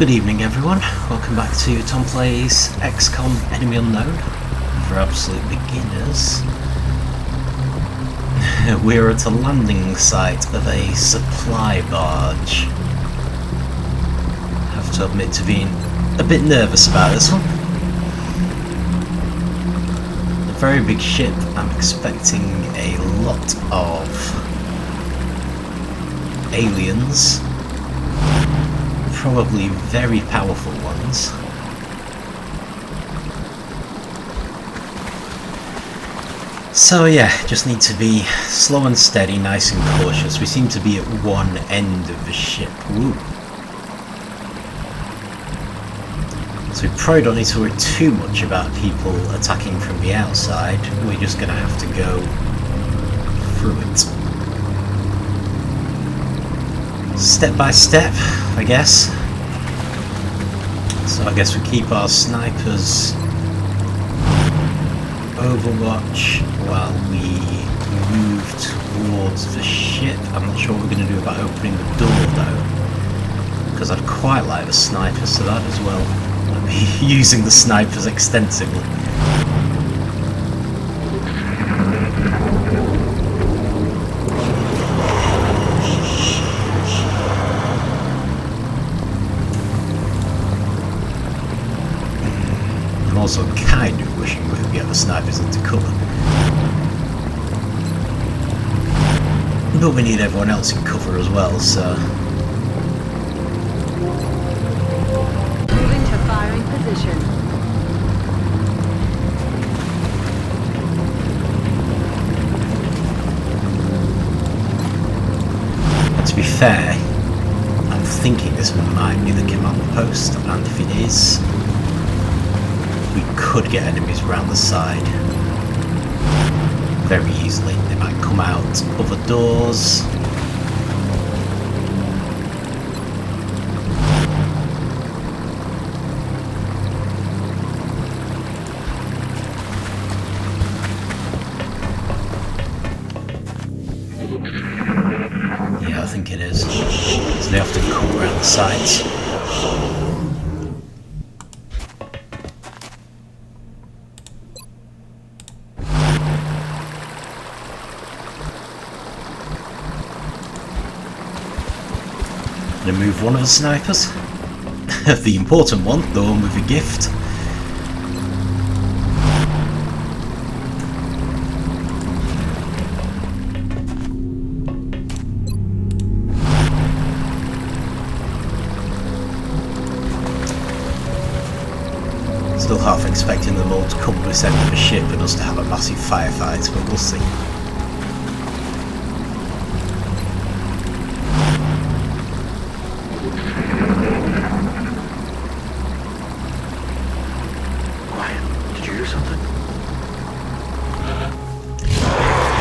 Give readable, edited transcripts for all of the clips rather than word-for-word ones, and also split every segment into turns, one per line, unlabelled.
Good evening everyone, welcome back to Tom Plays XCOM Enemy Unknown for absolute beginners. We're at a landing site of a supply barge. I have to admit to being a bit nervous about this one. A very big ship, I'm expecting a lot of aliens. Probably very powerful ones. So yeah, just need to be slow and steady, nice and cautious. We seem to be at one end of the ship. Woo. So we probably don't need to worry too much about people attacking from the outside. We're just going to have to go through it. Step by step, I guess. So I guess we keep our snipers overwatch while we move towards the ship. I'm not sure what we're going to do about opening the door though, because I'd quite like the snipers to that as well. I'll be using the snipers extensively. Also kind of wishing we could get the snipers into cover. But we need everyone else in cover as well, so...
Moving to firing position.
And to be fair, I'm thinking this might be the command post, and if it is, we could get enemies around the side very easily. They might come out other doors. Yeah, I think it is. So they often come around the sides. Gonna move one of the snipers. The important one, the one with the gift. Still half expecting them all to come to this end of the ship and us to have a massive firefight, but we'll see.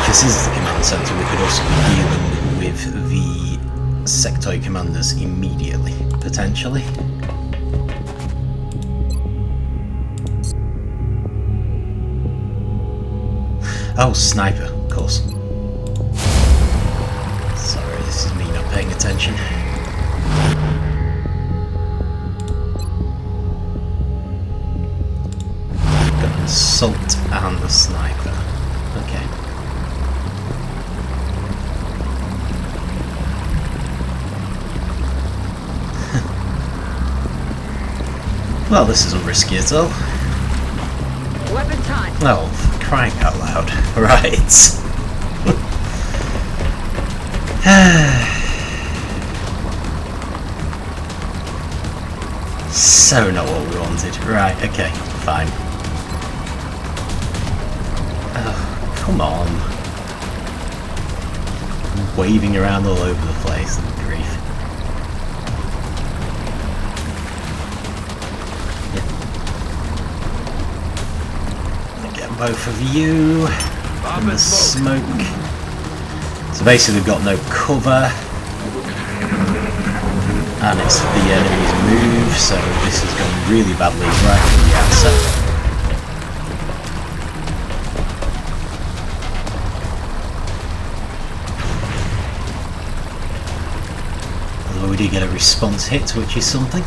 This is the command centre, we could also be dealing with the sectoid commanders immediately, potentially. Oh, sniper, of course. Sorry, this is me not paying attention. Got an assault and a sniper. Okay. Well, this isn't risky at all.
Weapon time.
Oh, for crying out loud. Right. So not what we wanted. Right, okay, fine. Oh, come on. Waving around all over the place, and grief. Both of you in the smoke. So basically we've got no cover and it's the enemy's move, so this has gone really badly right from the outset. did get a response hit, which is something.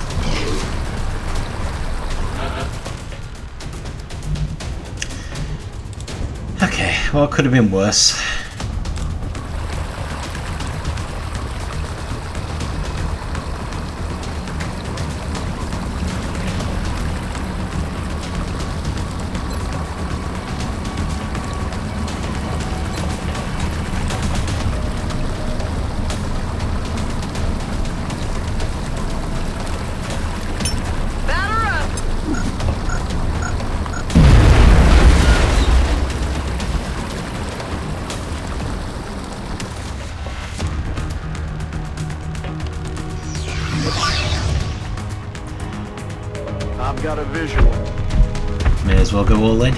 Okay, well, it could have been worse.
I've got a visual.
May as well go all in.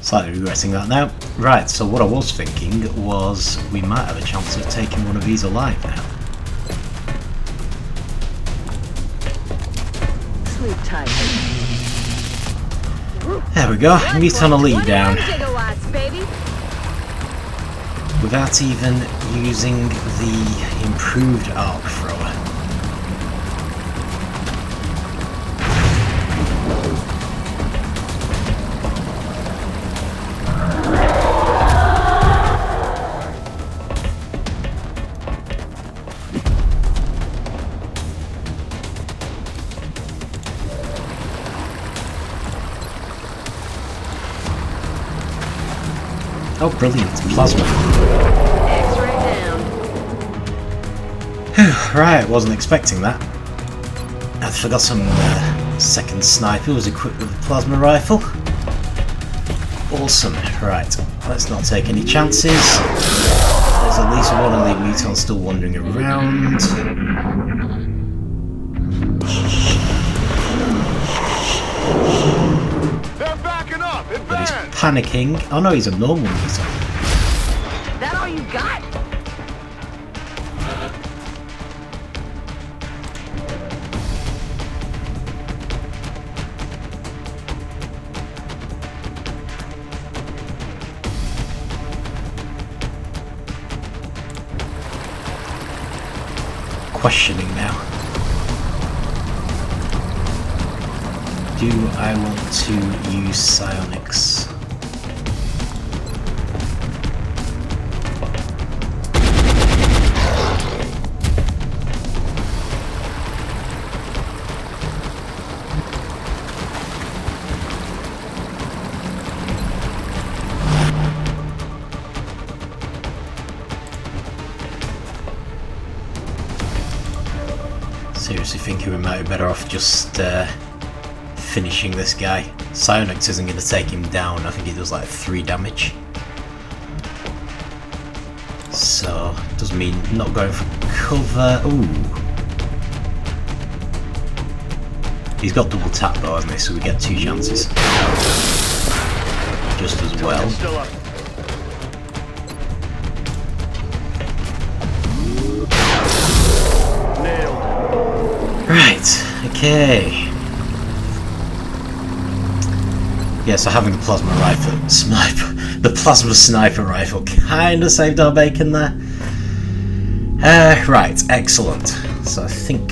Slightly regretting that now. Right, so what I was thinking was we might have a chance of taking one of these alive now.
Sleep tight.
There we go, Muton Elite down.
Gigawatts, baby.
Without even using the improved arc thrower. Oh, brilliant. Plasma.
X-ray down.
Right, wasn't expecting that. I'd forgot some second sniper was equipped with a plasma rifle. Awesome. Right, let's not take any chances. There's at least one elite Muton still wandering around. But he's panicking. Oh no, he's a normal Muton.
That all you got?
Questioning now. Do I want to use psionics? Seriously thinking we might be better off just finishing this guy. Psionics isn't going to take him down. I think he does like 3 damage. So, does mean not going for cover. Ooh. He's got double tap though, hasn't he? So we get 2 chances. Just as well.
Still up. Nailed.
Right, okay. Yeah, so having the plasma rifle the plasma sniper rifle kind of saved our bacon there. Right, excellent. So I think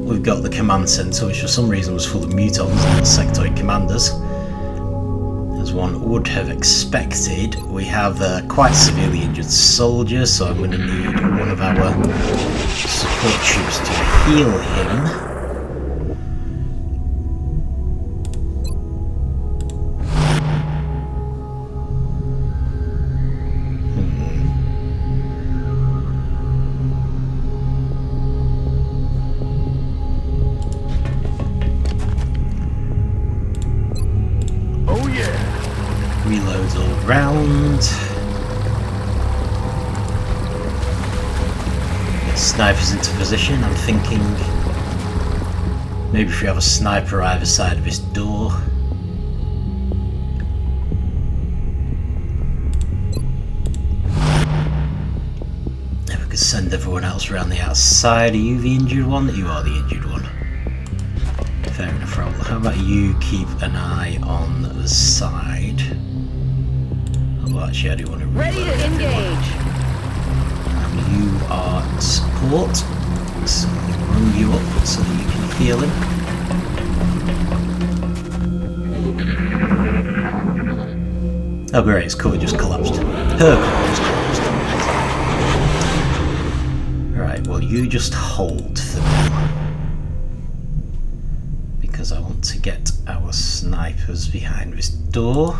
we've got the command centre, which for some reason was full of Mutons and sectoid commanders. As one would have expected, we have a quite severely injured soldier, so I'm going to need one of our support troops to heal him. Reloads all round. Get snipers into position. I'm thinking maybe if we have a sniper either side of this door. Then we could send everyone else around the outside. Are you the injured one? You are the injured one. Fair enough, Rob. How about you keep an eye on the side? Oh, actually, I do want to reload
Ready to
everyone.
engage.
And you are support, so I'm going to run you up so that you can heal him. Oh great, his cover just collapsed. Her cover just collapsed. Right, well you just hold for now. Because I want to get our snipers behind this door.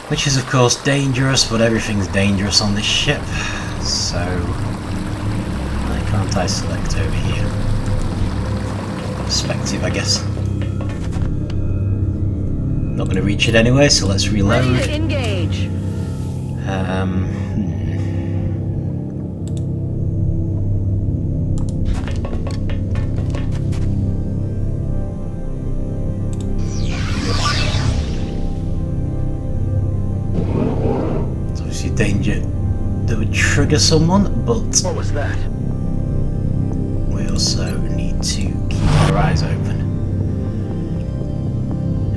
Which is of course dangerous, but everything's dangerous on this ship. So why can't I select over here? Perspective, I guess. Not going to reach it anyway, so let's reload.
Ready to engage.
It's obviously danger that would trigger someone, but
What was that?
we also need to keep our eyes open.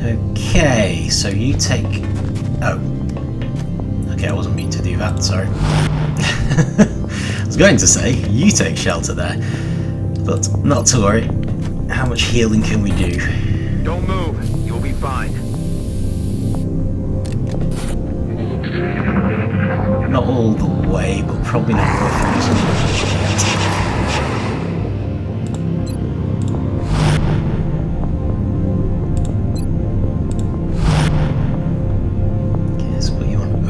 Okay, so you take... Oh. Okay, I wasn't meaning to do that, sorry. I was going to say, you take shelter there. But not to worry. How much healing can we do?
Don't move. You'll be fine.
Not all the way, but probably not worth using it yet.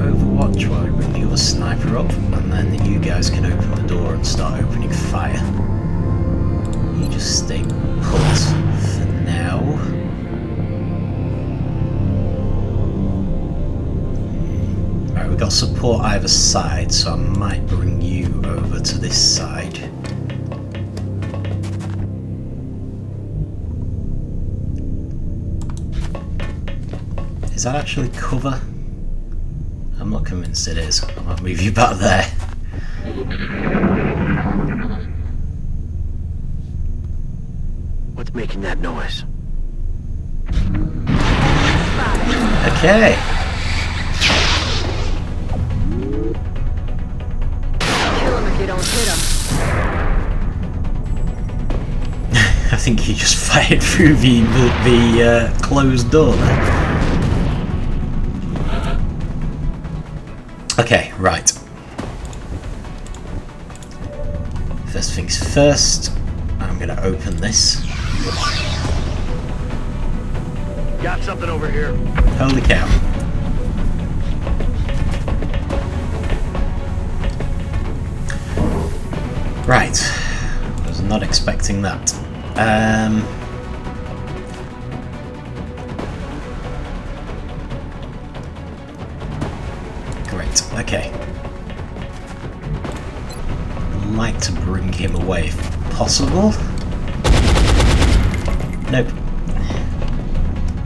Overwatch while we bring the other sniper up, and then you guys can open the door and start opening fire. You just stay put for now. Alright, we've got support either side, so I might bring you over to this side. Is that actually cover? I'm not convinced it is. I might move you back there.
What's making that noise?
Okay.
Kill him if you don't hit him.
I think you just fired through the closed door there. Okay, right. First things first, I'm going to open this.
Got something over here.
Holy cow. Right. I was not expecting that. Great, okay. I'd like to bring him away if possible. Nope.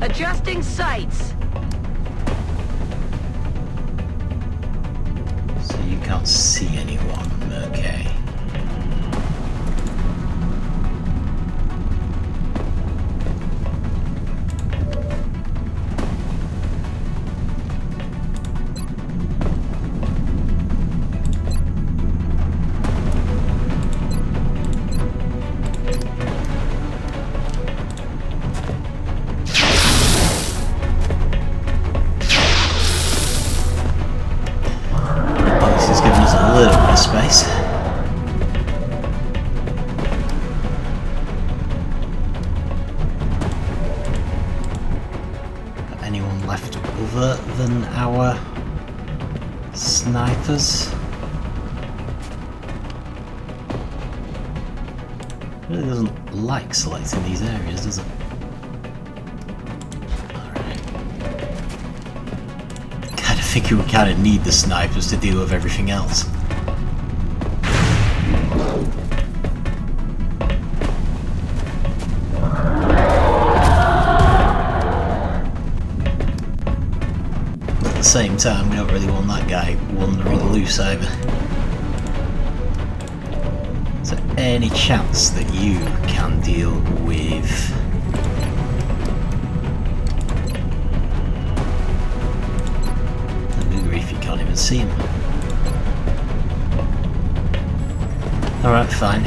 Adjusting sights.
So you can't see anyone, okay. Space. Anyone left other than our snipers? It really doesn't like selecting these areas, does it? Alright. Kinda think we kinda need the snipers to deal with everything else. Same time, we don't really want that guy wandering loose either. Is there any chance that you can deal with... if you can't even see him? Alright, fine.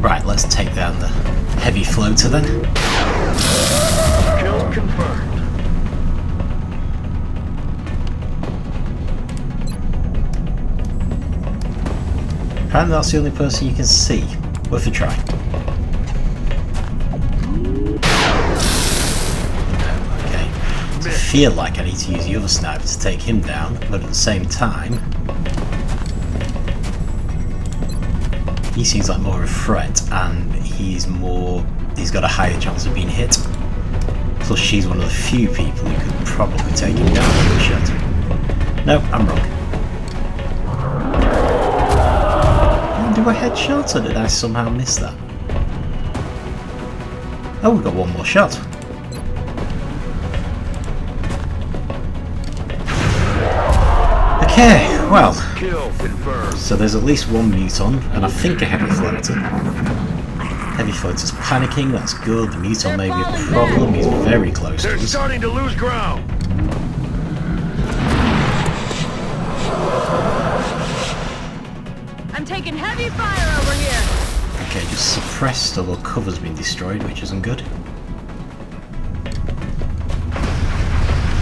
Right, let's take down the heavy floater then.
Kill confirmed.
Apparently that's the only person you can see. Worth a try. No, okay. So I feel like I need to use the other sniper to take him down, but at the same time... he seems like more of a threat, and he's got a higher chance of being hit. Plus she's one of the few people who could probably take him down with a shot. No, I'm wrong. Do a headshot, or did I somehow miss that? Oh, we got one more shot. Okay, well.
Kill confirmed.
So there's at least one Muton, and I think a heavy floater. Heavy floater's panicking, that's good. The Muton may be a problem, he's very close to
They're
us.
starting to lose ground.
I'm taking heavy fire over here.
Okay, just suppressed, although cover's been destroyed, which isn't good.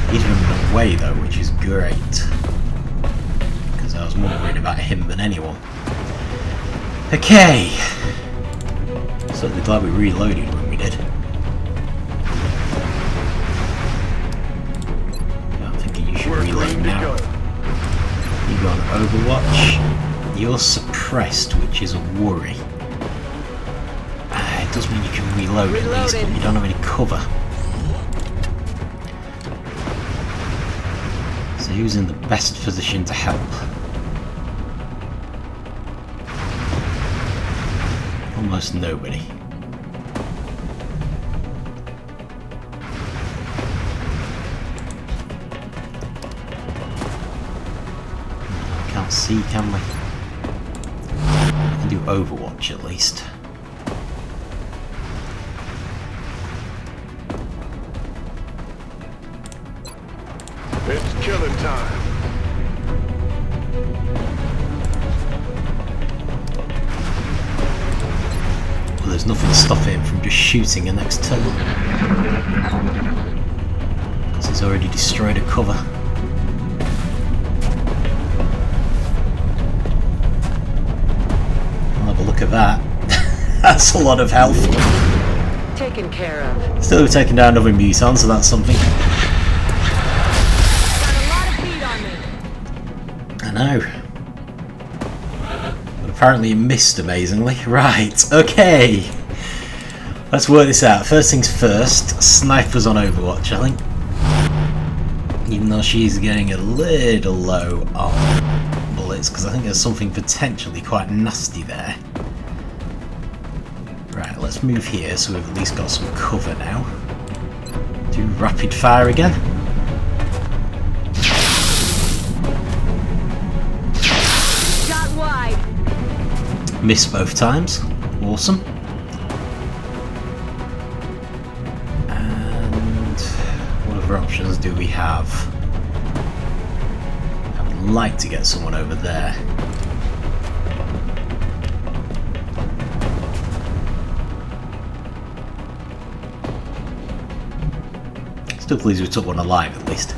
He's running away though, which is great. Because I was more worried about him than anyone. Okay. Certainly glad we reloaded when we did. I'm thinking you should reload now. You go on Overwatch. You're suppressed, which is a worry. It does mean you can reload at least, but you don't have any cover. So who's in the best position to help? Almost nobody. Can't see, can we? We can do Overwatch at least.
It's killing time.
Well, there's nothing stopping him from just shooting a next turn. Because he's already destroyed a cover. I'll have a look at that. That's a lot of health.
Taken care of.
Still we've taken down another Muton, so that's something.
Got a lot of heat on me.
I know. But apparently you missed amazingly. Right, okay. Let's work this out. First things first, Sniper's on Overwatch, I think. Even though she's getting a little low on bullets, because I think there's something potentially quite nasty there. Right, let's move here so we've at least got some cover now. Do rapid fire again.
Shot wide.
Missed both times. Awesome. And what other options do we have? I would like to get someone over there. Still pleased we took one alive at least.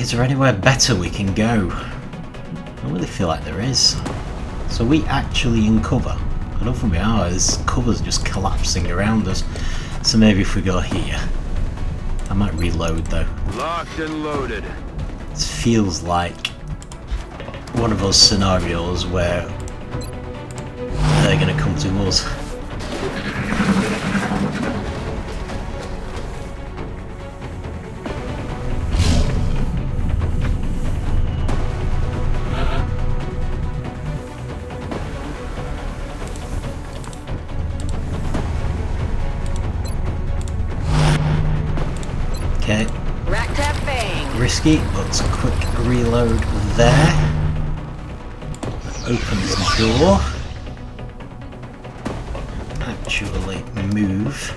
Is there anywhere better we can go? I don't really feel like there is. So we actually in cover? I don't think we are, this cover's just collapsing around us. So maybe if we go here. I might reload though.
Locked and loaded.
This feels like one of those scenarios where they're gonna come to us. Okay.
Rat tap bang.
Risky, but quick reload there. opens the door. Actually move.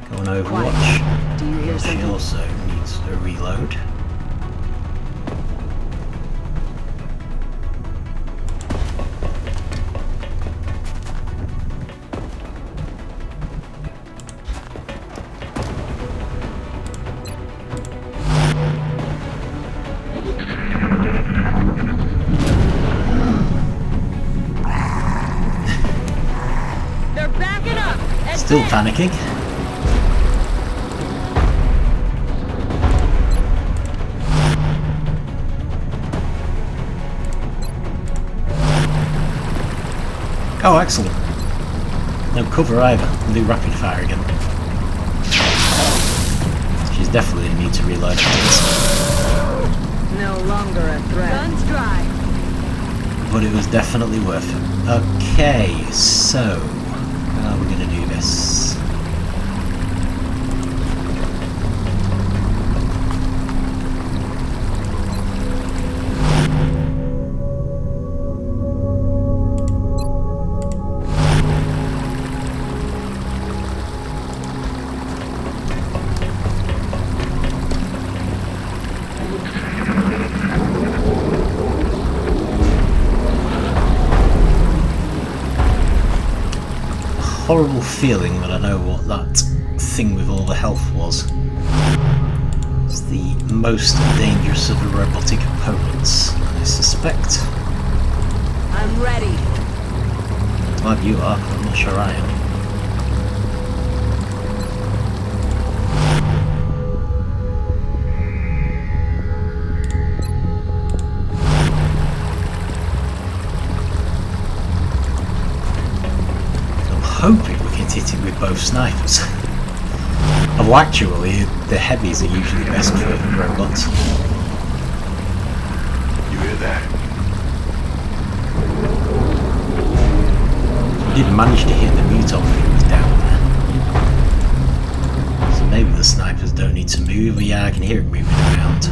Go on Overwatch.
Do you hear
She
something?
also needs a reload.
They're backing up.
Still panicking. Oh, excellent. No cover either. We'll do rapid fire again. She's definitely going to need to reload after this.
No longer a threat. Guns dry.
But it was definitely worth it. Okay, so how are we going to do this? Horrible feeling that I know what that thing with all the health was. It's the most dangerous of the robotic opponents, I suspect.
I'm ready.
Glad you are, I'm not sure I am. Hoping we can hit it with both snipers. Although actually, the heavies are usually best for robots.
You hear that?
We did manage to hit the Muton when it was down there. So maybe the snipers don't need to move, but yeah, I can hear it moving around.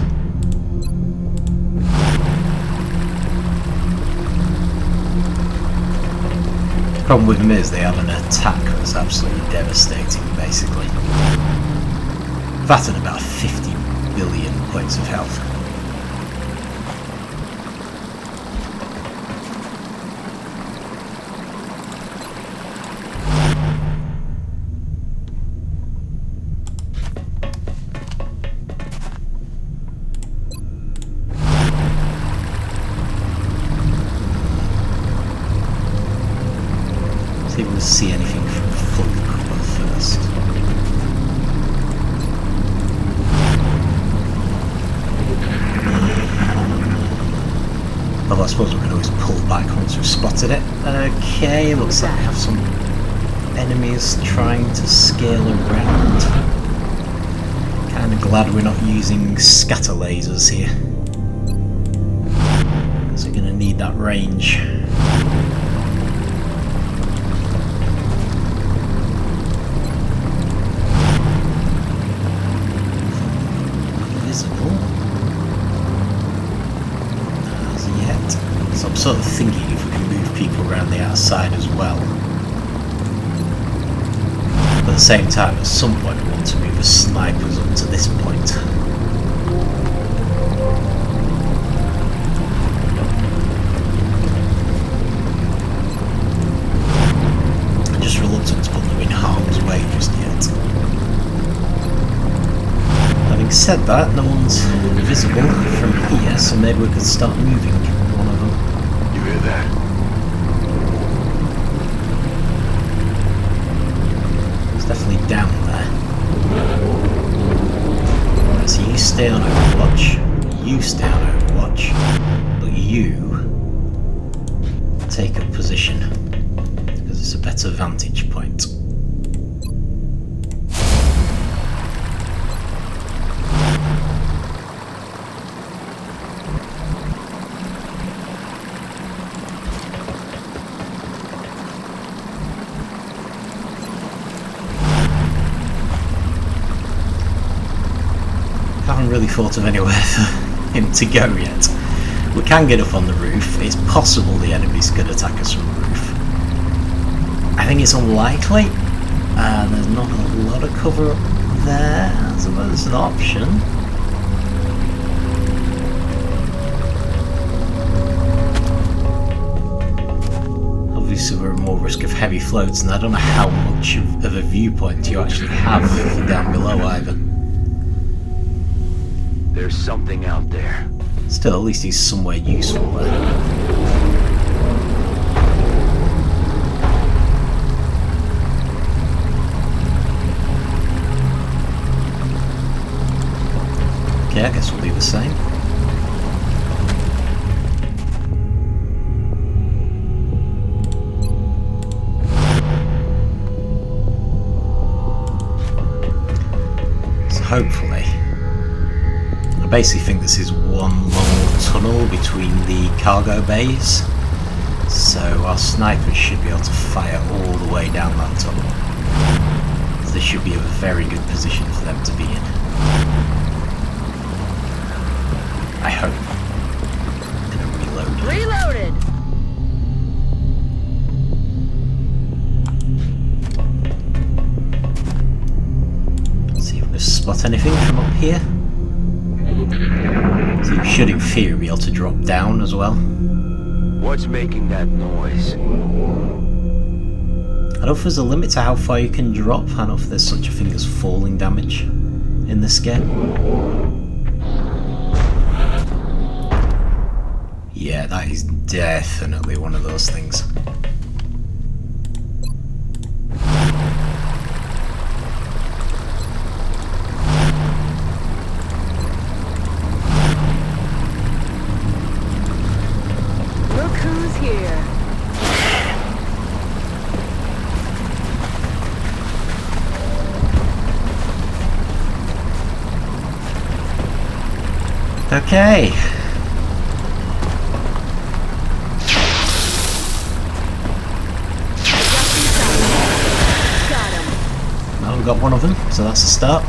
The problem with them is they have an attack that's absolutely devastating, basically. That and about 50 billion points of health. See if we can see anything from full cover first. Well, I suppose we can always pull back once we've spotted it. Okay, looks like we have some enemies trying to scale around. Kind of glad we're not using scatter lasers here. Because we're going to need that range. So I'm sort of thinking if we can move people around the outside as well. But at the same time, at some point we want to move the snipers up to this point. I'm just reluctant to put them in harm's way just yet. Having said that, no one's visible from here, so maybe we could start moving one of them.
You hear that?
It's definitely down there. Right, so you stay on Overwatch, you stay on Overwatch, but you take a position, because it's a better vantage point. Haven't really thought of anywhere for him to go yet. We can get up on the roof. It's possible the enemies could attack us from the roof. I think it's unlikely. There's not a lot of cover up there. I suppose it's an option. Obviously we're at more risk of heavy floats, and I don't know how much of a viewpoint you actually have if you're down below either.
There's something out there.
Still, at least he's somewhere useful there. Okay, I guess we'll do the same. So hopefully, I basically think this is one long tunnel between the cargo bays, so our snipers should be able to fire all the way down that tunnel. So this should be a very good position for them to be in. I hope. I'm gonna reload.
Reloaded!
Let's see if we can spot anything from up here. So you should in theory be able to drop down as well.
What's making that noise?
I don't know if there's a limit to how far you can drop. I don't know if there's such a thing as falling damage in this game. Yeah, that is definitely one of those things.
Look who's here.
Okay. Well, we've got one of them, so that's a start.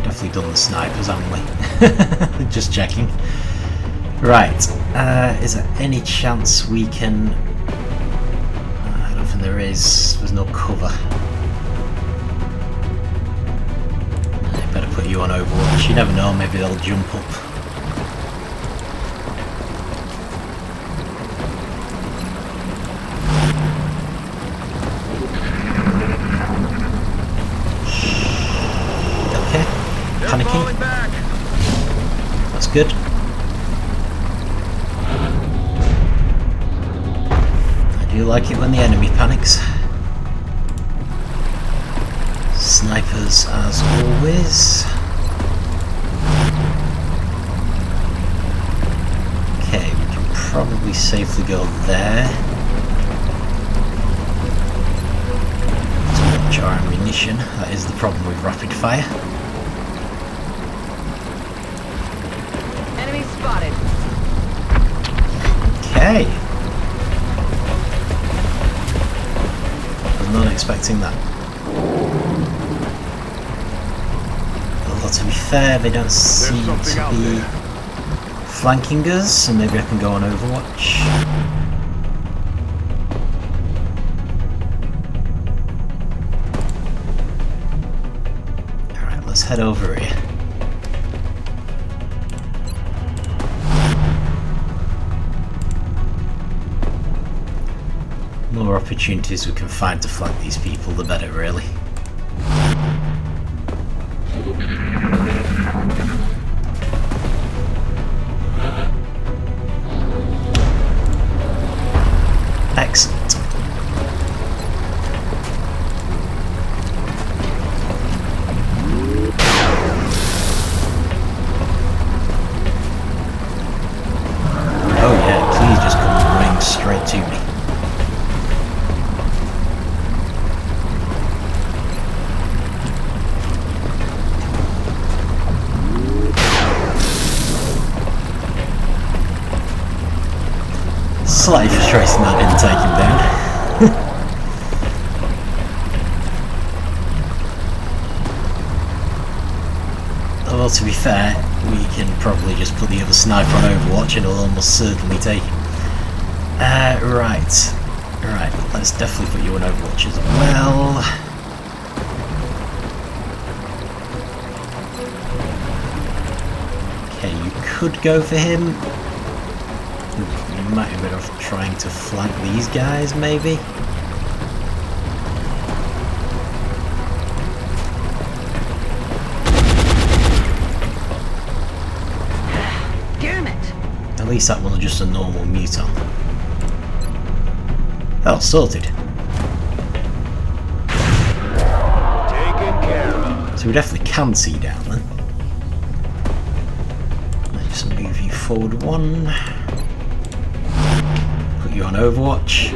Definitely done the snipers, haven't we? Just checking. Right, is there any chance we can... I don't think there is. There's no cover. I better put you on Overwatch. You never know, maybe they'll jump up. Panicking. That's good. I do like it when the enemy panics. Snipers as always. Okay, we can probably safely go there. To watch our ammunition. That is the problem with rapid fire.
Spotted.
Okay. Was not expecting that. Although to be fair, they don't seem to be flanking us, so maybe I can go on Overwatch. Alright, let's head over here. The more opportunities we can find to flank these people, the better, really. Excellent. Oh yeah, please just come running straight to me. Slightly frustrating that didn't take him down. Well, to be fair, we can probably just put the other sniper on Overwatch and it'll almost certainly take him. Right. Alright, let's definitely put you on Overwatch as well. Okay, you could go for him. You might be better off trying to flank these guys, maybe.
Damn it!
At least that one's just a normal Muton. Oh, sorted.
Taken care of.
So we definitely can see down then. Let's just move you forward one. Put you on Overwatch.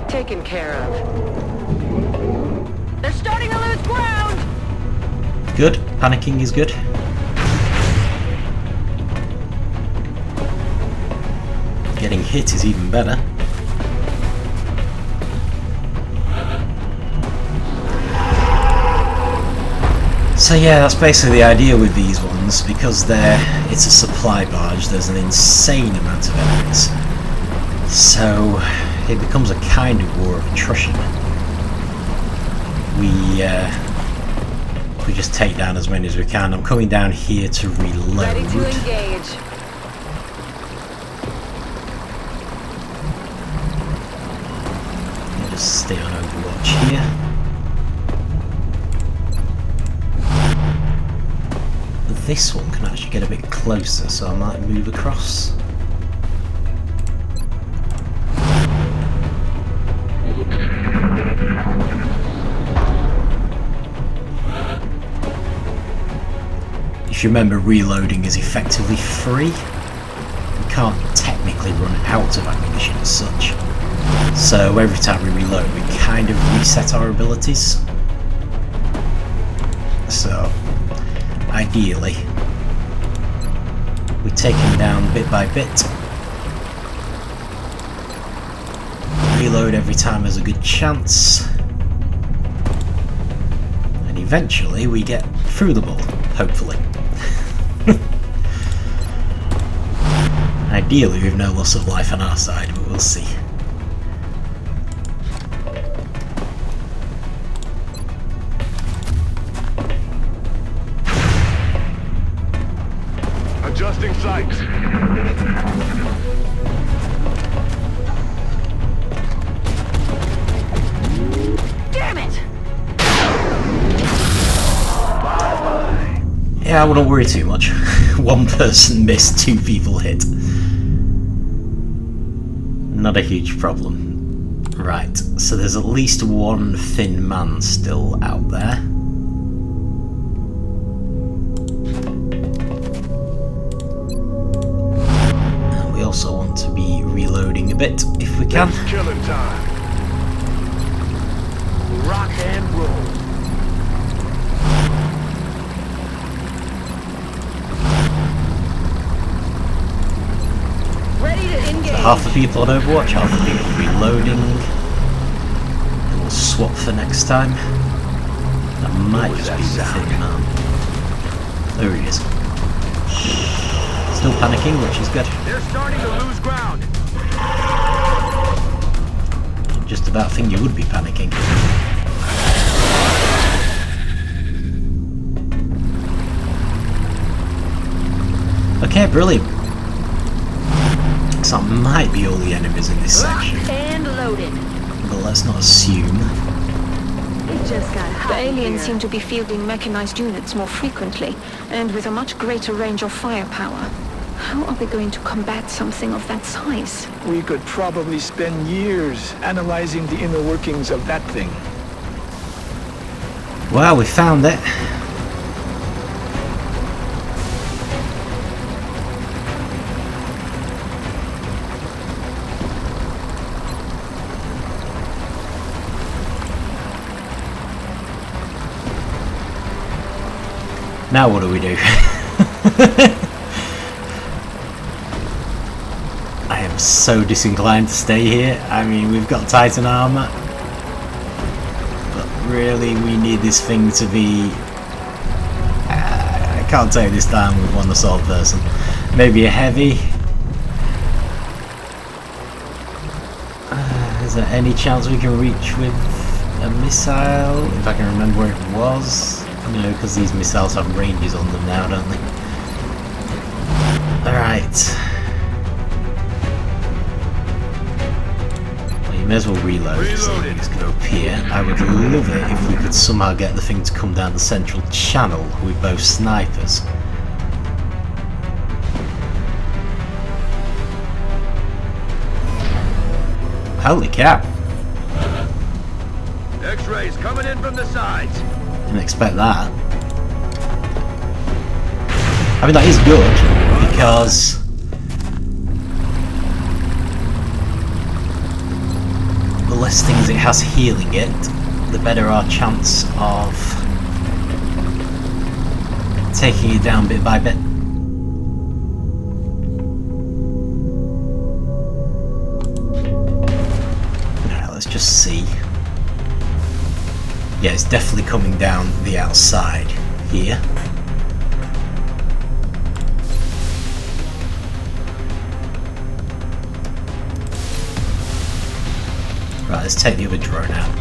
Taken care of. They're starting to lose ground!
Good. Panicking is good. Getting hit is even better. So yeah, that's basically the idea with these ones, because it's a supply barge, there's an insane amount of enemies. So it becomes a kind of war of attrition. We just take down as many as we can. I'm coming down here to reload.
Ready to engage.
I'll just stay on Overwatch here. This one can actually get a bit closer, so I might move across. If you remember, reloading is effectively free. We can't technically run out of ammunition as such. So every time we reload, we kind of reset our abilities. So ideally, we take him down bit by bit. Reload every time there's a good chance. And eventually we get through the ball, hopefully. Ideally with no loss of life on our side, but we'll see.
Adjusting sights.
Damn it!
Bye-bye.
Yeah, I wouldn't worry too much. One person missed, 2 people hit. Not a huge problem. Right, so there's at least one thin man still out there. And we also want to be reloading a bit if we can.
It's killing time. Rock and roll.
Ready to engage.
Half the people on Overwatch, half the people reloading. And we'll swap for next time. That might just be the thin man. There he is. Still panicking, which is good.
They're starting to lose ground.
Just about think you would be panicking. Okay, brilliant. So that might be all the enemies in this section,
Locked and loaded.
but let's not assume.
It just got hot.
The aliens
here.
seem to be fielding mechanized units more frequently, and with a much greater range of firepower. How are they going to combat something of that size?
We could probably spend years analyzing the inner workings of that thing.
Well, we found it. Now what do we do? I am so disinclined to stay here. I mean, we've got Titan armor, but really we need this thing to be... I can't take this down with one assault person. Maybe a heavy. Is there any chance we can reach with a missile? If I can remember where it was. No, because these missiles have ranges on them now, don't they? Alright. Well, you may as well reload because it's going to appear. I would love it if we could somehow get the thing to come down the central channel with both snipers. Holy cow.
X-rays coming in from the sides.
Didn't expect that. I mean, that is good because the less things it has healing it, the better our chance of taking it down bit by bit. Let's just see. Yeah, it's definitely coming down the outside here. Right, let's take the other drone out.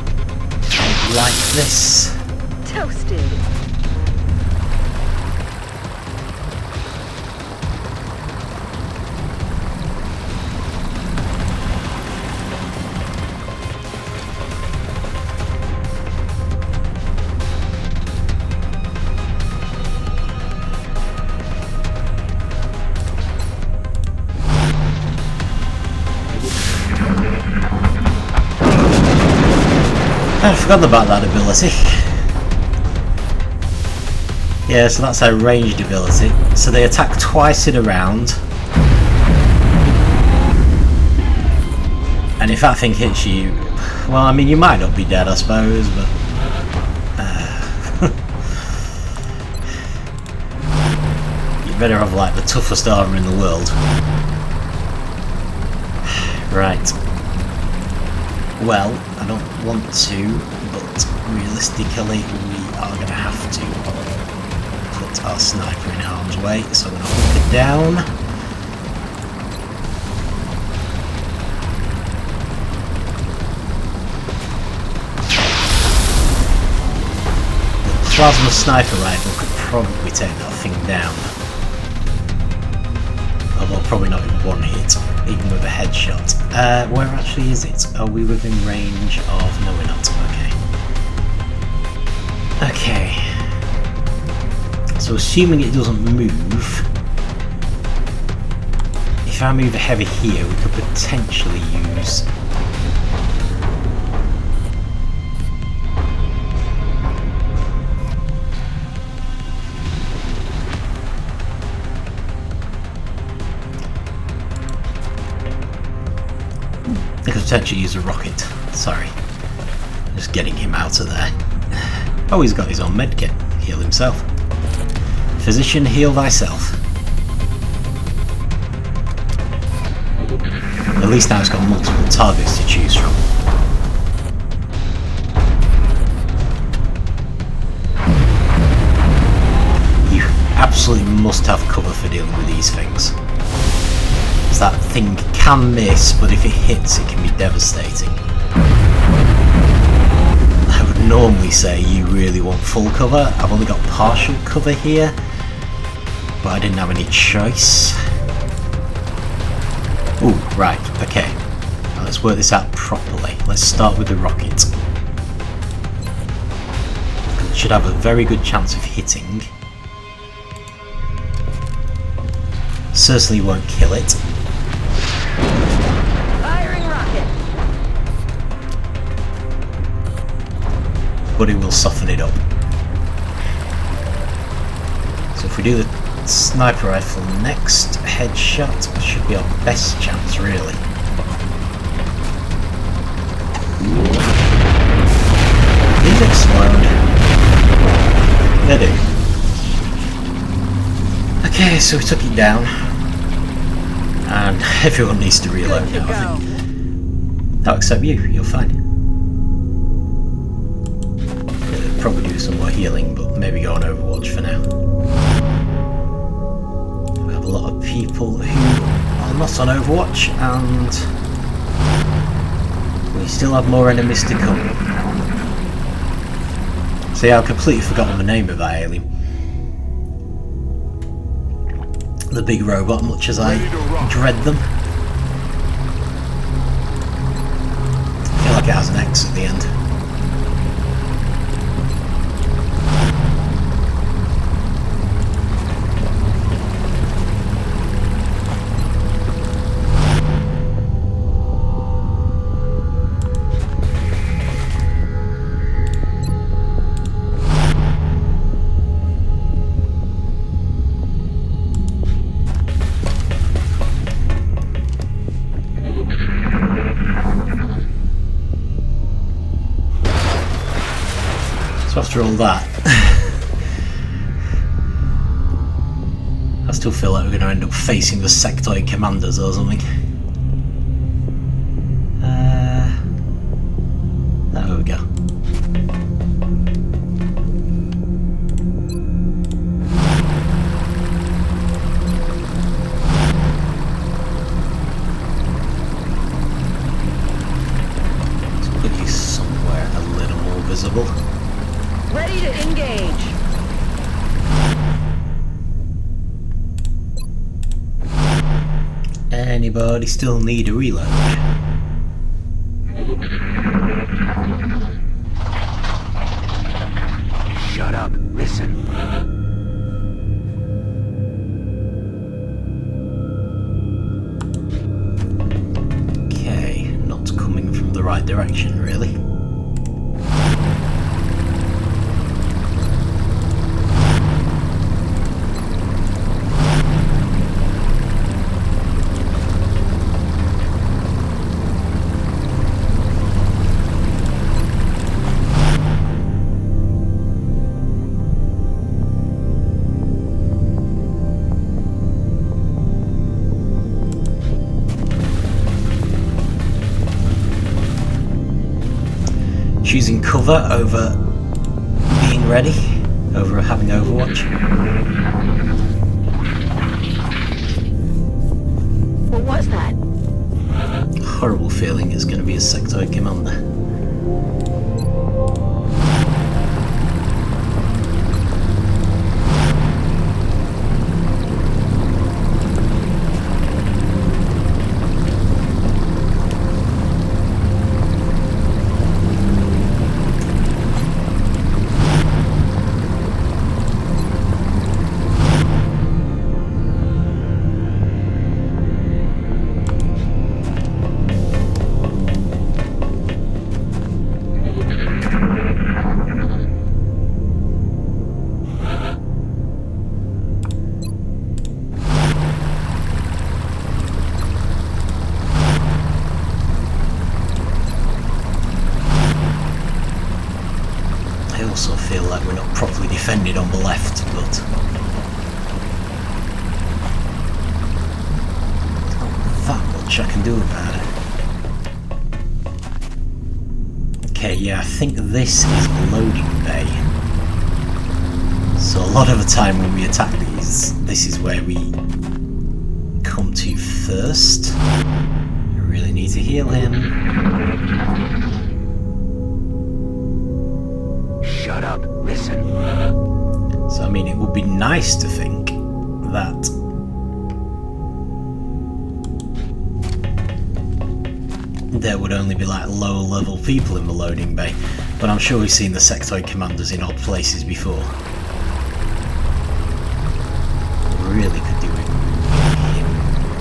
Like this.
Toasted.
I'd forgotten about that ability. Yeah, so that's our ranged ability. So they attack twice in a round. And if that thing hits you, well, I mean, you might not be dead, I suppose, but... you better have, like, the toughest armor in the world. Right. Well, I don't want to, but realistically we are going to have to put our sniper in harm's way, so I'm going to hook it down. The plasma sniper rifle could probably take that thing down. Although probably not in one hit, even with a headshot. Where actually is it? Are we within range of... No, we're not. Okay. Okay. So assuming it doesn't move, if I move a heavy here, we could potentially use... I could potentially use a rocket. Sorry. Just getting him out of there. Oh, he's got his own medkit. Heal himself. Physician, heal thyself. At least now it's got multiple targets to choose from. You absolutely must have cover for dealing with these things. That thing can miss, but if it hits it can be devastating. I would normally say you really want full cover. I've only got partial cover here, but I didn't have any choice. Ooh, right, okay. Now let's work this out properly. Let's start with the rocket. It should have a very good chance of hitting. Certainly won't kill it. But it will soften it up. So if we do the sniper rifle next, headshot should be our best chance, really. These explode. They do. Okay, so we took it down. And everyone needs to reload
Good to
now, I
go.
think. No, except you. You're fine. Probably do some more healing, but maybe go on Overwatch for now. We have a lot of people who are not on Overwatch, and we still have more enemies to come. So yeah, I've completely forgotten the name of that alien. The big robot, much as I dread them. I feel like it has an X at the end. So after all that, I still feel like we're going to end up facing the sectoid commanders or something. There we go. Let's put you somewhere a little more visible.
Ready to engage.
Anybody still need a reload?
Shut up. Listen.
Okay, not coming from the right direction, really. Choosing cover over being ready, over having Overwatch.
What was that?
Horrible feeling it's going to be a sectoid commander. I also feel like we're not properly defended on the left, but there's not that much I can do about it. Okay, yeah, I think this is the loading bay. So a lot of the time when we attack these, this is where we come to first. I really need to heal him.
Shut up. Listen.
So I mean, it would be nice to think that there would only be like lower level people in the loading bay, but I'm sure we've seen the sectoid commanders in odd places before. Really could do with him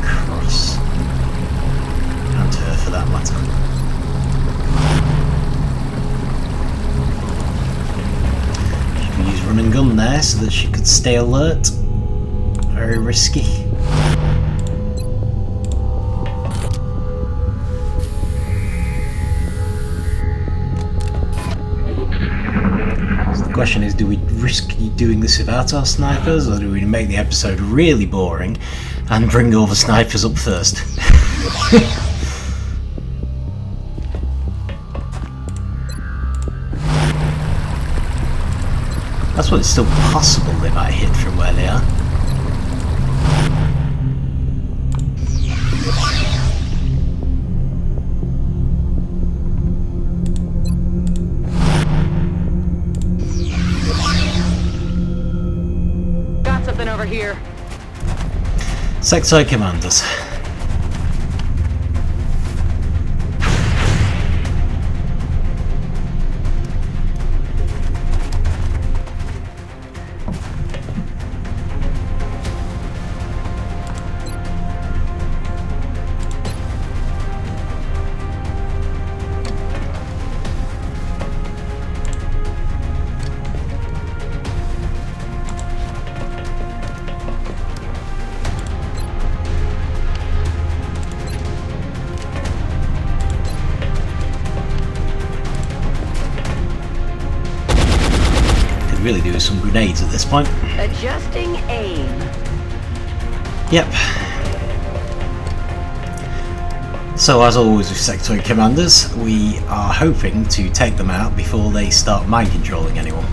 across, and her for that matter. Use run and gun there so that she could stay alert. Very risky. So the question is, do we risk doing this without our snipers, or do we make the episode really boring And bring all the snipers up first. That's what it's still possible they might hit from where they are.
Got something over here.
Sectoid commanders. Really do some grenades at this point.
Adjusting aim.
Yep. So as always with Sectoid commanders, we are hoping to take them out before they start mind controlling anyone.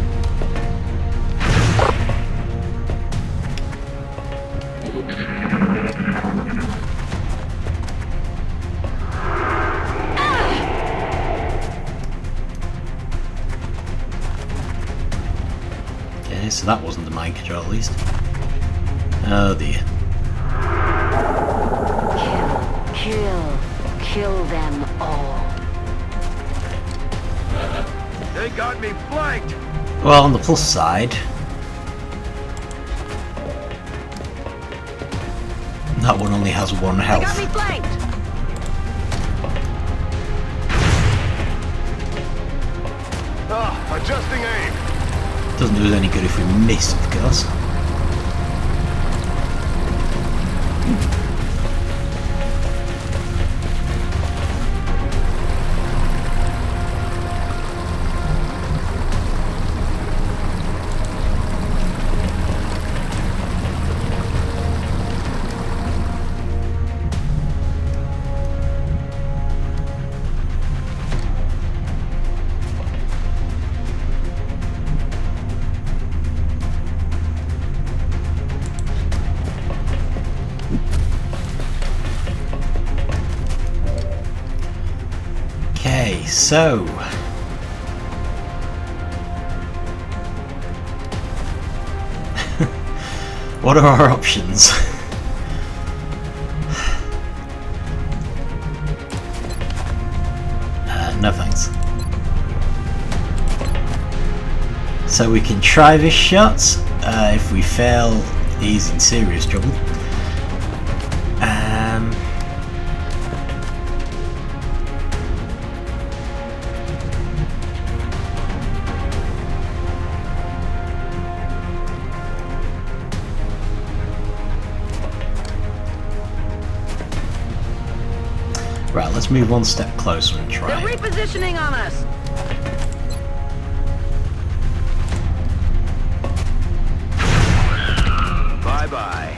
So that wasn't the mind control at least. Oh dear.
Kill them all.
They got me flanked.
Well, on the plus side, that one only has 1
They got me
health.
flanked.
Adjusting aim.
Doesn't do us any good if we miss, of course. Okay, so what are our options? No thanks. So we can try this shot. If we fail, he's in serious trouble. Right, let's move 1 step closer and try.
They're repositioning on us.
Bye-bye.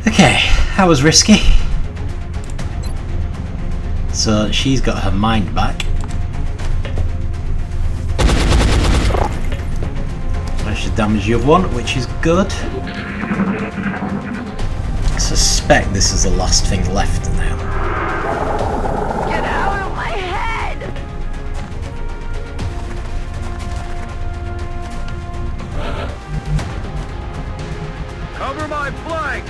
Okay, that was risky. So she's got her mind back. Managed to damage the other one, which is good. I suspect this is the last thing left now.
Get out of my head!
Cover my flank.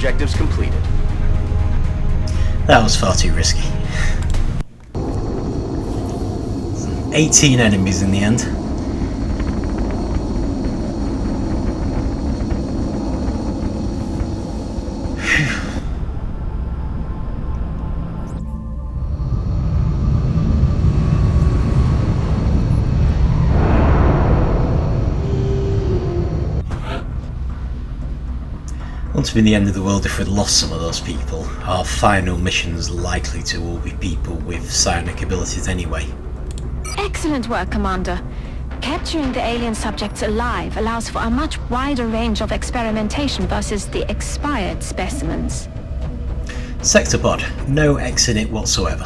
objectives completed.
That was far too risky. 18 enemies in the end. Wouldn't have been the end of the world if we'd lost some of those people. Our final mission's likely to all be people with psionic abilities anyway.
Excellent work, Commander. Capturing the alien subjects alive allows for a much wider range of experimentation versus the expired specimens.
Sectopod, no X in it whatsoever.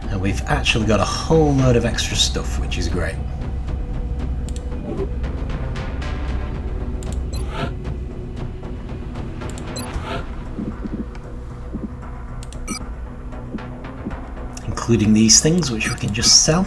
And we've actually got a whole load of extra stuff, which is great. Including these things, which we can just sell.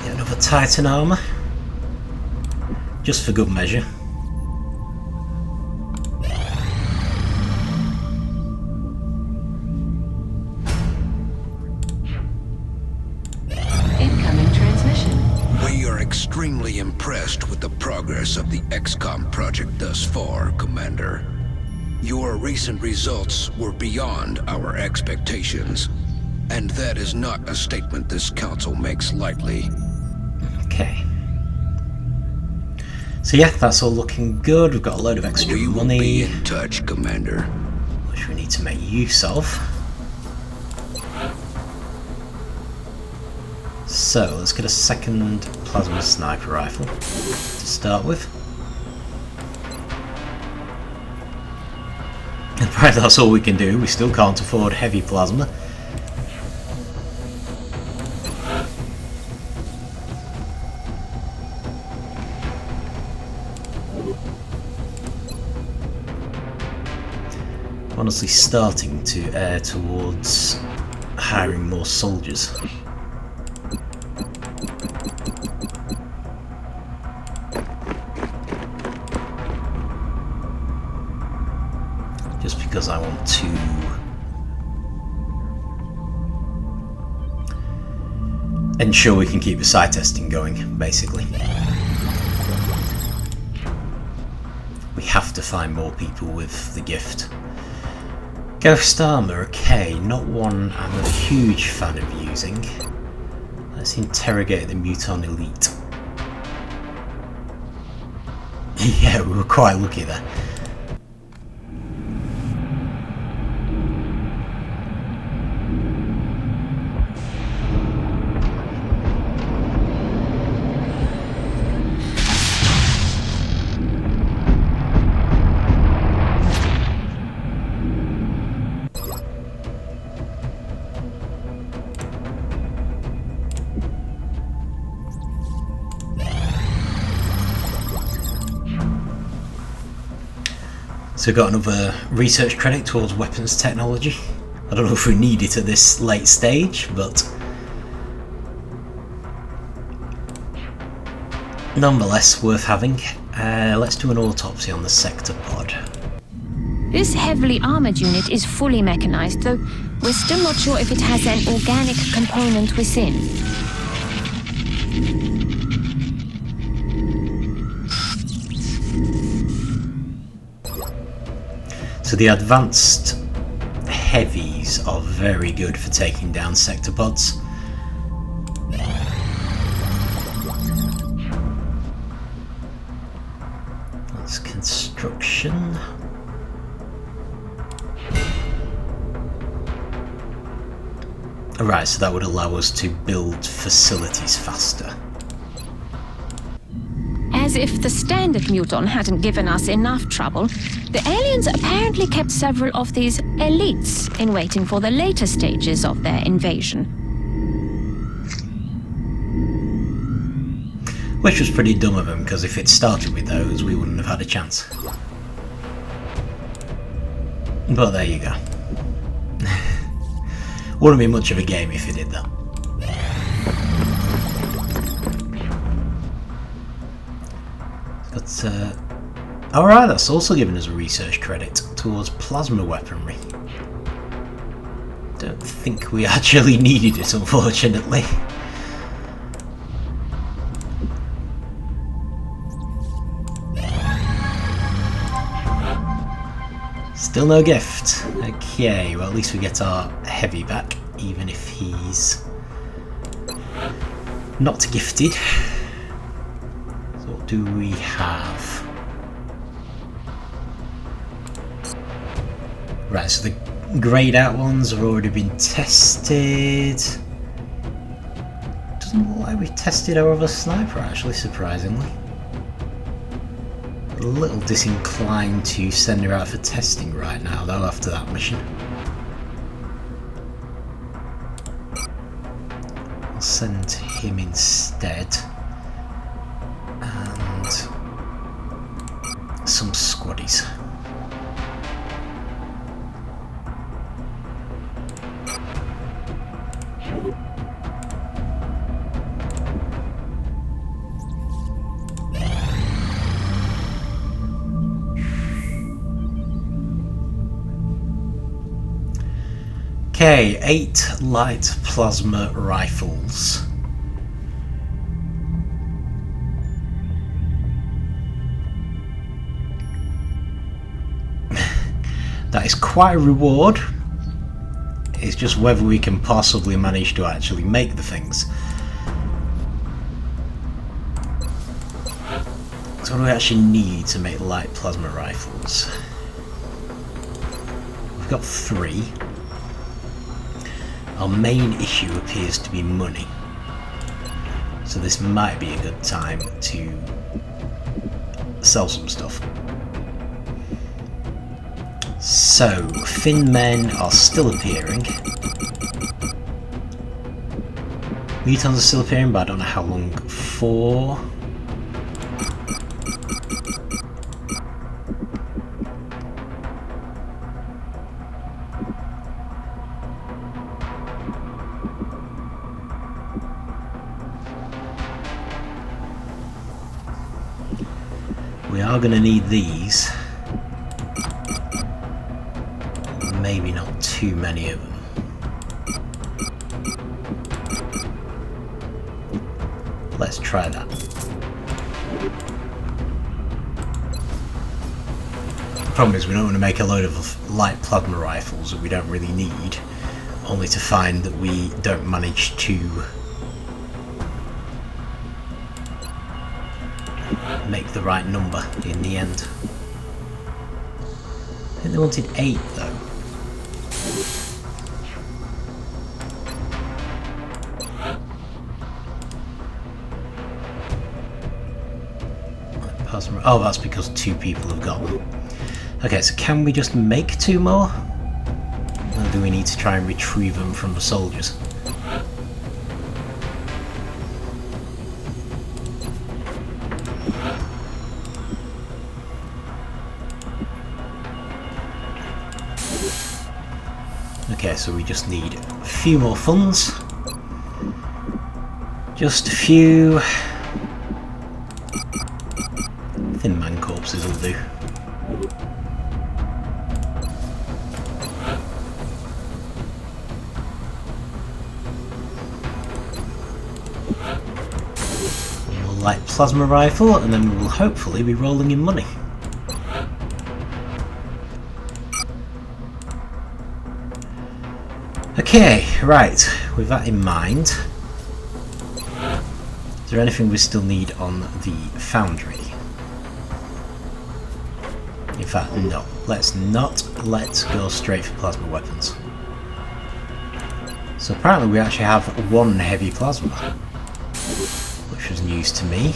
Get another Titan armor. Just for good measure.
Incoming transmission.
We are extremely impressed with the progress of the XCOM project thus far, Commander. Your recent results were beyond our expectations, and that is not a statement this council makes lightly.
Okay. So yeah, that's all looking good. We've got a load of extra
We will
money,
be in touch, Commander.
which we need to make use of. So let's get a second plasma sniper rifle to start with. And apparently that's all we can do. We still can't afford heavy plasma. Honestly starting to err towards hiring more soldiers. Just because I want to ensure we can keep the side testing going, basically. We have to find more people with the gift. Ghost armor, okay, not one I'm a huge fan of using. Let's interrogate the Muton Elite. Yeah, we were quite lucky there. So we've got another research credit towards weapons technology. I don't know if we need it at this late stage, but nonetheless worth having. Let's do an autopsy on the Sectopod.
This heavily armored unit is fully mechanized, though we're still not sure if it has an organic component within.
So the advanced heavies are very good for taking down sectopods. That's construction. Alright, so that would allow us to build facilities faster.
As if the standard Muton hadn't given us enough trouble, the aliens apparently kept several of these elites in waiting for the later stages of their invasion.
Which was pretty dumb of them, because if it started with those, we wouldn't have had a chance. But there you go. Wouldn't be much of a game if it did that. But, alright, that's also given us a research credit towards plasma weaponry. Don't think we actually needed it, unfortunately. Still no gift. Okay, well at least we get our heavy back, even if he's not gifted. So what do we have? Right, so the greyed out ones have already been tested. Doesn't look like we've tested our other sniper actually, surprisingly. A little disinclined to send her out for testing right now though after that mission. I'll send him instead. And some squaddies. Okay, 8 light plasma rifles. That is quite a reward. It's just whether we can possibly manage to actually make the things. So what do we actually need to make light plasma rifles? We've got 3. Our main issue appears to be money, so this might be a good time to sell some stuff. So, Finn men are still appearing. Mutons are still appearing, but I don't know how long for. We are going to need these. Maybe not too many of them. Let's try that. The problem is we don't want to make a load of light plasma rifles that we don't really need, only to find that we don't manage to make the right number in the end. I think they wanted 8 though. Oh, that's because 2 people have got them. Okay, so can we just make 2 more? Or do we need to try and retrieve them from the soldiers? Okay, so we just need a few more funds. Just a few Thin man corpses will do. We'll light plasma rifle and then we will hopefully be rolling in money. Okay, right, with that in mind, is there anything we still need on the foundry? In fact, no. Let's go straight for plasma weapons. So apparently we actually have 1 heavy plasma, which was news to me.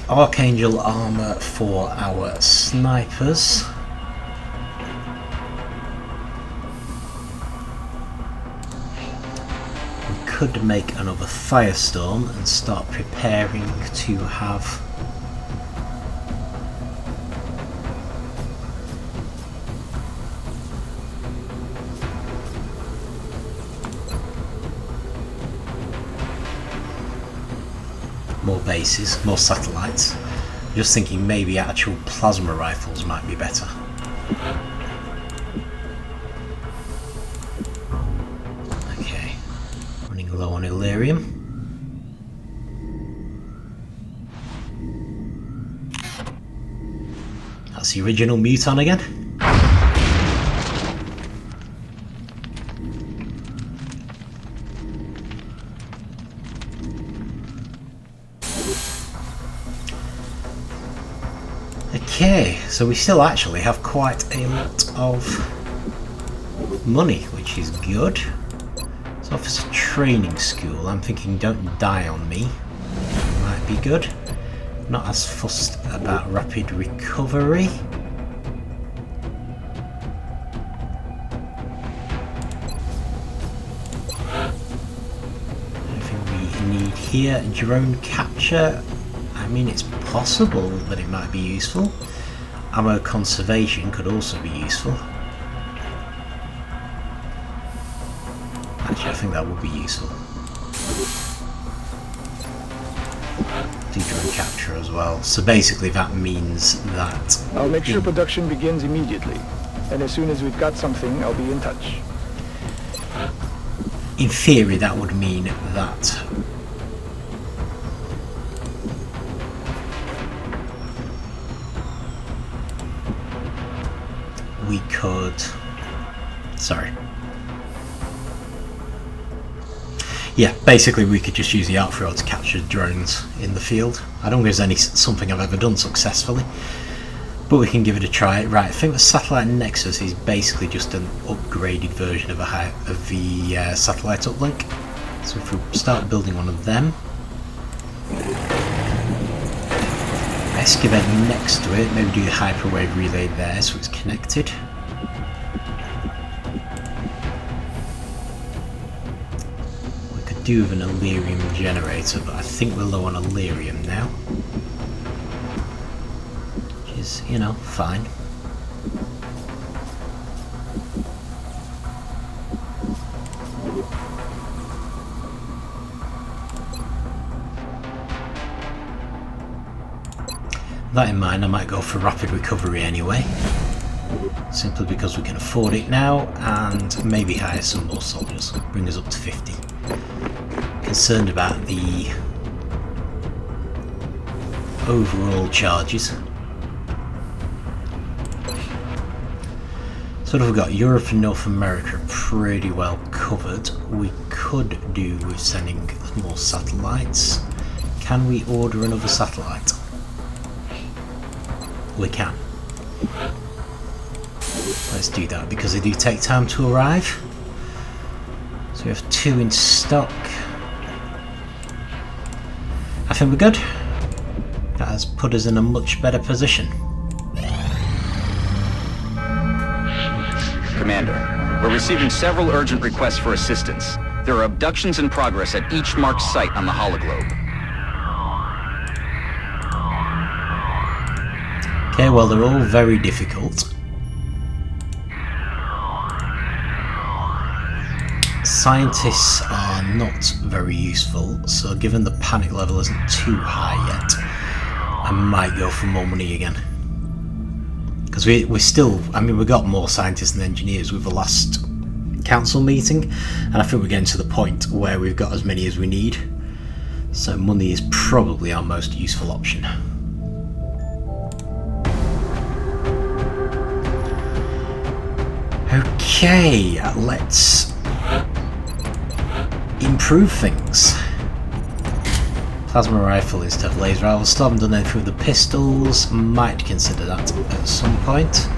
Archangel armor for our snipers. We could make another firestorm and start preparing to have more bases, more satellites. Just thinking maybe actual plasma rifles might be better. Okay, running low on Illyrium. That's the original Muton again. Okay, so we still actually have quite a lot of money, which is good. So officer training school, I'm thinking don't die on me, might be good. Not as fussed about rapid recovery. Anything we need here, drone capture. I mean, it's possible that it might be useful. Ammo conservation could also be useful. Actually, I think that would be useful. Do drone capture as well. So basically that means that...
I'll make sure production begins immediately. And as soon as we've got something, I'll be in touch.
In theory, that would mean that we could... Sorry. Yeah, basically we could just use the arc thrower to capture drones in the field. I don't think there's something I've ever done successfully, but we can give it a try. Right, I think the satellite nexus is basically just an upgraded version of the satellite uplink. So if we start building one of them, excavate next to it, maybe do the hyperwave relay there so it's connected. We could do with an Illyrium generator, but I think we're low on Illyrium now. Which is, you know, fine. That in mind, I might go for rapid recovery anyway, simply because we can afford it now, and maybe hire some more soldiers, bring us up to 50. Concerned about the overall charges. So we've got Europe and North America pretty well covered. We could do with sending more satellites. Can we order another satellite? We can. Let's do that because they do take time to arrive. So we have 2 in stock. I think we're good. That has put us in a much better position.
Commander, we're receiving several urgent requests for assistance. There are abductions in progress at each marked site on the hologlobe. Okay, well, they're all very difficult.
Scientists are not very useful, so given the panic level isn't too high yet, I might go for more money again. Because we're still, I mean, we got more scientists and engineers with the last council meeting, and I think we're getting to the point where we've got as many as we need. So money is probably our most useful option. Okay, let's improve things. Plasma rifle instead of laser rifle. Still haven't done anything with the pistols. Might consider that at some point.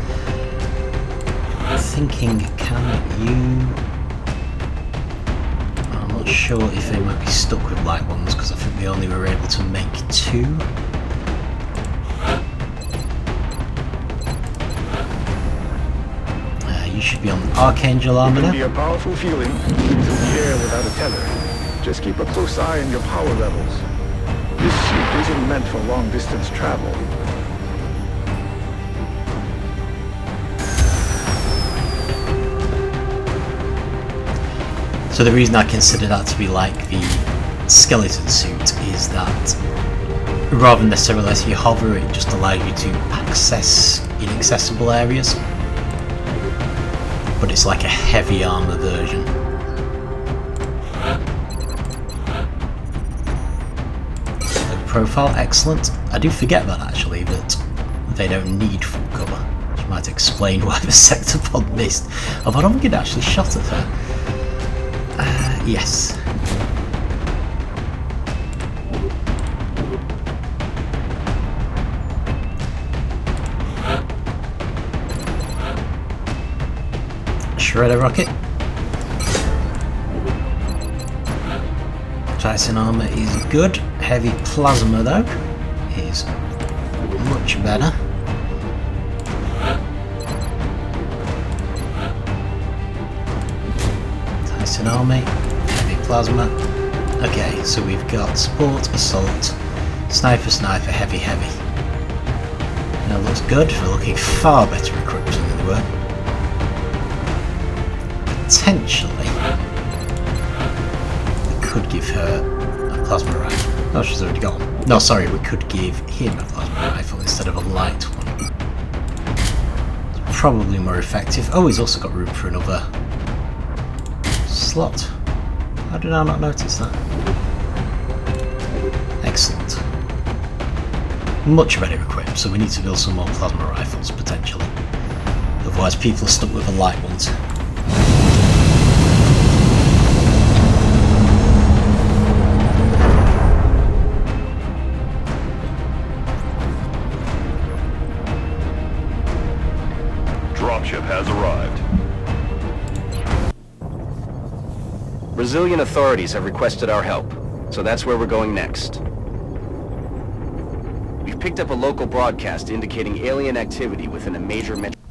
I'm thinking, can you... I'm not sure if they might be stuck with light ones because I think we only were able to make 2. you should be on Archangel armor
It can be
now.
a powerful feeling, moving through the air without a tether. Just keep a close eye on your power levels. This suit isn't meant for long-distance travel.
So the reason I consider that to be like the skeleton suit is that rather than necessarily letting you hover, it just allows you to access inaccessible areas. But it's like a heavy armor version. The profile, excellent. I do forget that actually, that they don't need full cover, which might explain why the Sectopod missed. Although I don't think it actually shot at her. Yes. Shredder rocket. Tyson armor is good. Heavy plasma though is much better. Tyson army, heavy plasma. Okay, so we've got support, assault, sniper, heavy. Now looks good. We're looking far better equipped than they were. Potentially, we could give her a plasma rifle. Oh, she's already got one. No, sorry, we could give him a plasma rifle instead of a light one. It's probably more effective. Oh, he's also got room for another slot. How did I not notice that? Excellent. Much better equipped, so we need to build some more plasma rifles, potentially. Otherwise people are stuck with the light ones.
Dropship has arrived.
Brazilian authorities have requested our help, so that's where we're going next. We've picked up a local broadcast indicating alien activity within a major metro.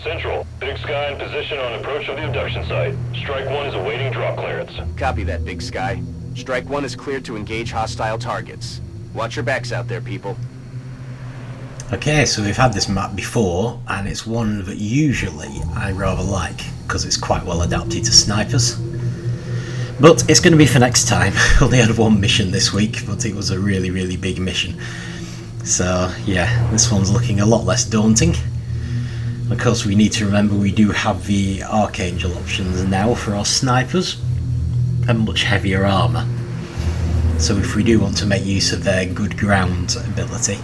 Central, Big Sky in position on approach of the abduction site. Strike 1 is awaiting drop clearance.
Copy that, Big Sky. Strike 1 is cleared to engage hostile targets. Watch your backs out there, people.
Okay, so we've had this map before, and it's one that usually I rather like, because it's quite well adapted to snipers. But it's going to be for next time. Only had one mission this week, but it was a really big mission. So yeah, this one's looking a lot less daunting. Of course, we need to remember we do have the Archangel options now for our snipers, and much heavier armour. So if we do want to make use of their good ground ability,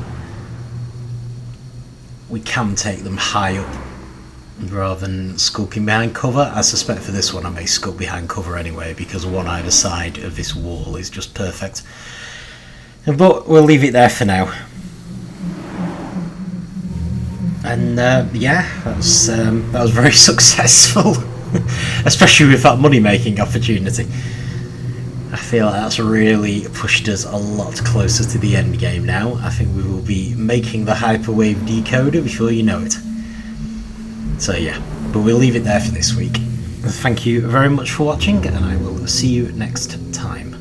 we can take them high up rather than skulking behind cover. I suspect for this one I may skulk behind cover anyway, because one either side of this wall is just perfect. But we'll leave it there for now. And yeah, that was very successful, especially with that money-making opportunity. I feel like that's really pushed us a lot closer to the end game now. I think we will be making the hyperwave decoder before you know it. So yeah, but we'll leave it there for this week. Thank you very much for watching, and I will see you next time.